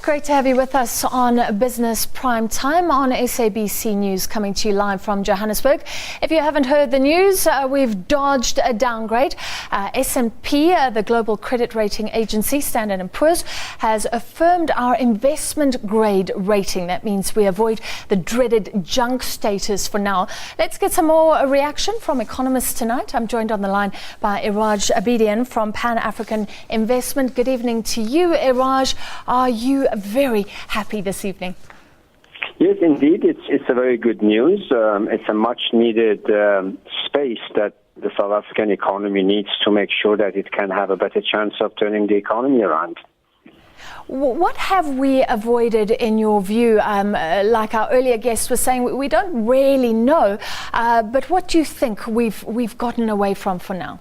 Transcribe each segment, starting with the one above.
Great to have you with us on Business Prime Time on SABC News, coming to you live from Johannesburg. If you haven't heard the news, we've dodged a downgrade. S&P, the global credit rating agency, Standard & Poor's, has affirmed our investment grade rating. That means we avoid the dreaded junk status for now. Let's get some more reaction from economists tonight. I'm joined on the line by Iraj Abedian from Pan-African Investment. Good evening to you, Iraj. Are you very happy this evening? Yes, indeed. It's a very good news. It's a much needed space that the South African economy needs to make sure that it can have a better chance of turning the economy around. What have we avoided in your view? Like our earlier guest was saying, we don't really know, but what do you think we've gotten away from for now?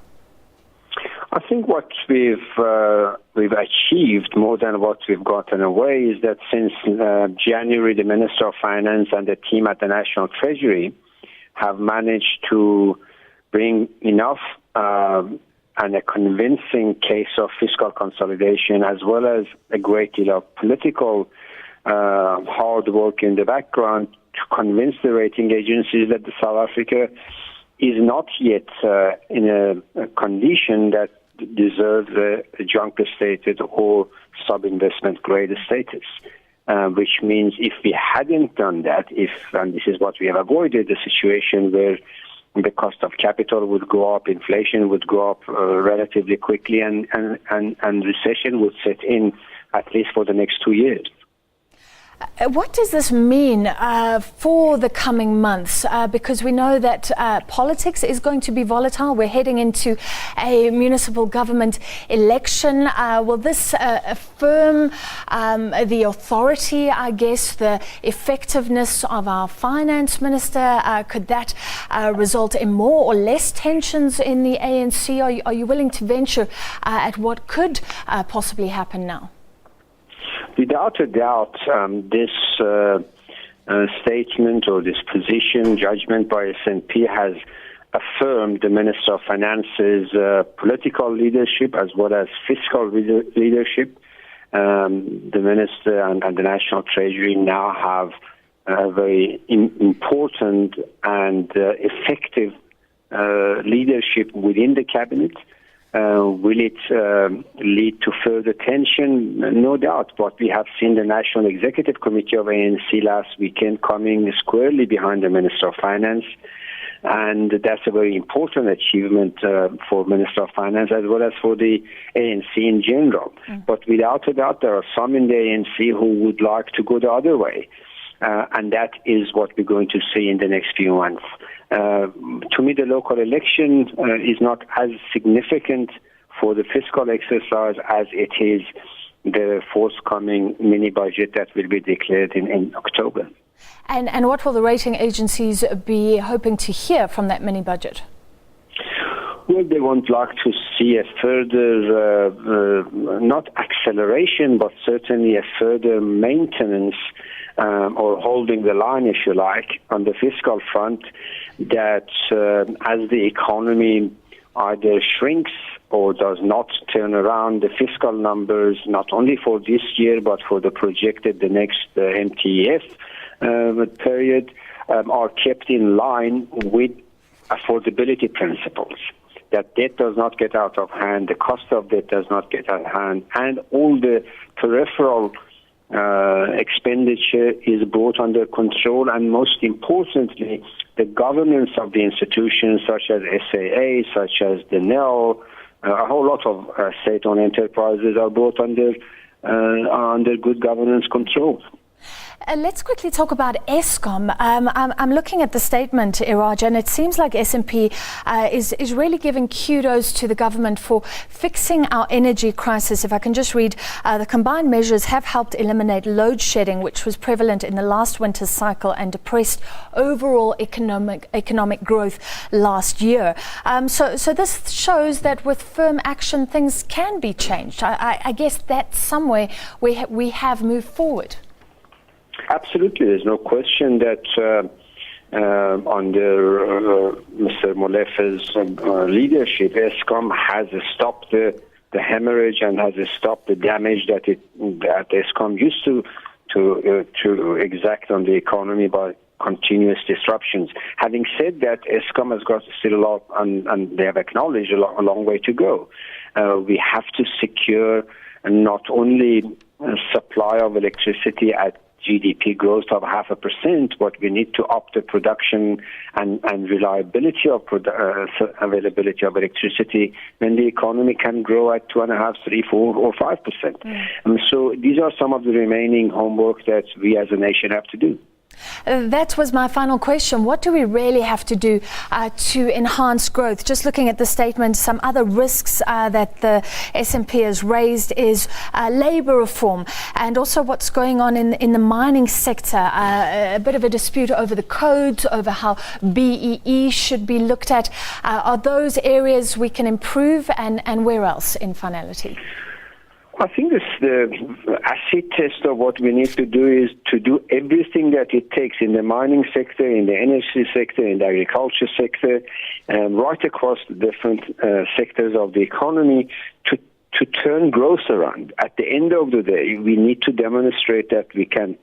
I think what we've achieved more than what we've gotten away is that since January, the Minister of Finance and the team at the National Treasury have managed to bring enough and a convincing case of fiscal consolidation, as well as a great deal of political hard work in the background to convince the rating agencies that the South Africa is not yet in a condition that deserves a junk-stated or sub-investment grade status, which means if we hadn't done that, and this is what we have avoided, a situation where the cost of capital would go up, inflation would go up relatively quickly, and recession would set in at least for the next 2 years. What does this mean for the coming months? Because we know that politics is going to be volatile. We're heading into a municipal government election. Will this affirm the authority, I guess, the effectiveness of our finance minister? Could that result in more or less tensions in the ANC? Are you willing to venture at what could possibly happen now? Without a doubt, this statement or this position, judgment by S&P has affirmed the Minister of Finance's political leadership as well as fiscal leadership. The Minister and the National Treasury now have a very important and effective leadership within the cabinet. Will it lead to further tension? No doubt. But we have seen the National Executive Committee of ANC last weekend coming squarely behind the Minister of Finance. And that's a very important achievement for Minister of Finance as well as for the ANC in general. But without a doubt, there are some in the ANC who would like to go the other way. And that is what we're going to see in the next few months. To me, the local election is not as significant for the fiscal exercise as it is the forthcoming mini-budget that will be declared in October. And what will the rating agencies be hoping to hear from that mini-budget? Well, they would like to see a further, not acceleration, but certainly a further maintenance or holding the line, if you like, on the fiscal front, that as the economy either shrinks or does not turn around, the fiscal numbers, not only for this year, but for the projected, the next MTF period, are kept in line with affordability principles. That debt does not get out of hand, the cost of debt does not get out of hand, and all the peripheral expenditure is brought under control, and most importantly, the governance of the institutions such as SAA, such as the NEL, a whole lot of state-owned enterprises are brought under good governance control. Let's quickly talk about Eskom. I'm looking at the statement, Iraj, and it seems like S&P is really giving kudos to the government for fixing our energy crisis. If I can just read, the combined measures have helped eliminate load shedding, which was prevalent in the last winter's cycle and depressed overall economic growth last year. So this shows that with firm action, things can be changed. I guess that's somewhere we have moved forward. Absolutely. There's no question that under Mr. Molefe's leadership, Eskom has stopped the the hemorrhage and has stopped the damage that Eskom used to exact on the economy by continuous disruptions. Having said that, Eskom has got still a lot, and they have acknowledged a long way to go. We have to secure not only a supply of electricity at GDP growth of 0.5%, but we need to up the production and reliability of availability of electricity when the economy can grow at 2.5%, 3%, 4%, or 5%. And so these are some of the remaining homework that we as a nation have to do. That was my final question. What do we really have to do to enhance growth? Just looking at the statement, some other risks that the SNP has raised is labour reform, and also what's going on in the mining sector. A bit of a dispute over the codes, over how BEE should be looked at. Are those areas we can improve, and where else in finality? I think the acid test of what we need to do is to do everything that it takes in the mining sector, in the energy sector, in the agriculture sector, and right across the different sectors of the economy to turn growth around. At the end of the day, we need to demonstrate that we can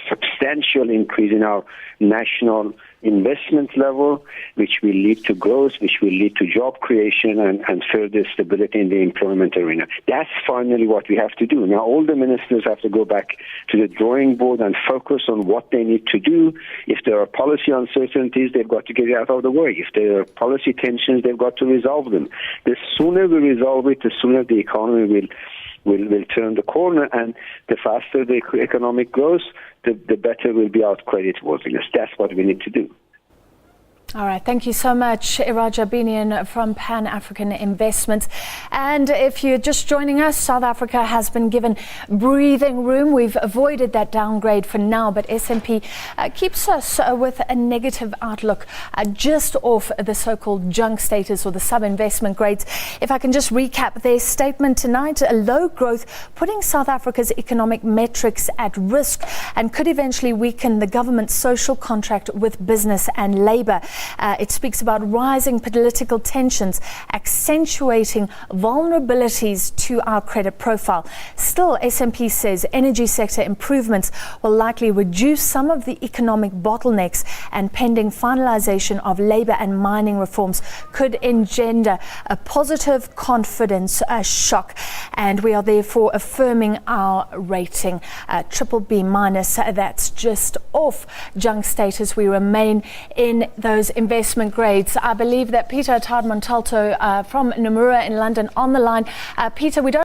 substantial increase in our national investment level, which will lead to growth, which will lead to job creation and further stability in the employment arena. That's finally what we have to do. Now, all the ministers have to go back to the drawing board and focus on what they need to do. If there are policy uncertainties, they've got to get it out of the way. If there are policy tensions, they've got to resolve them. The sooner we resolve it, the sooner the economy will turn the corner, and the faster the economic growth, the better will be our creditworthiness. That's what we need to do. All right, thank you so much, Iraj Abedian from Pan-African Investments. And if you're just joining us, South Africa has been given breathing room. We've avoided that downgrade for now, but SNP keeps us with a negative outlook just off the so-called junk status or the sub-investment grades. If I can just recap their statement tonight, a low growth putting South Africa's economic metrics at risk and could eventually weaken the government's social contract with business and labour. It speaks about rising political tensions, accentuating vulnerabilities to our credit profile. Still, SNP says energy sector improvements will likely reduce some of the economic bottlenecks, and pending finalisation of labour and mining reforms could engender a positive confidence shock. And we are therefore affirming our rating, BBB minus. That's just off junk status. We remain in those investment grades. I believe that Peter Tardmontalto from Nomura in London on the line. Peter, we don't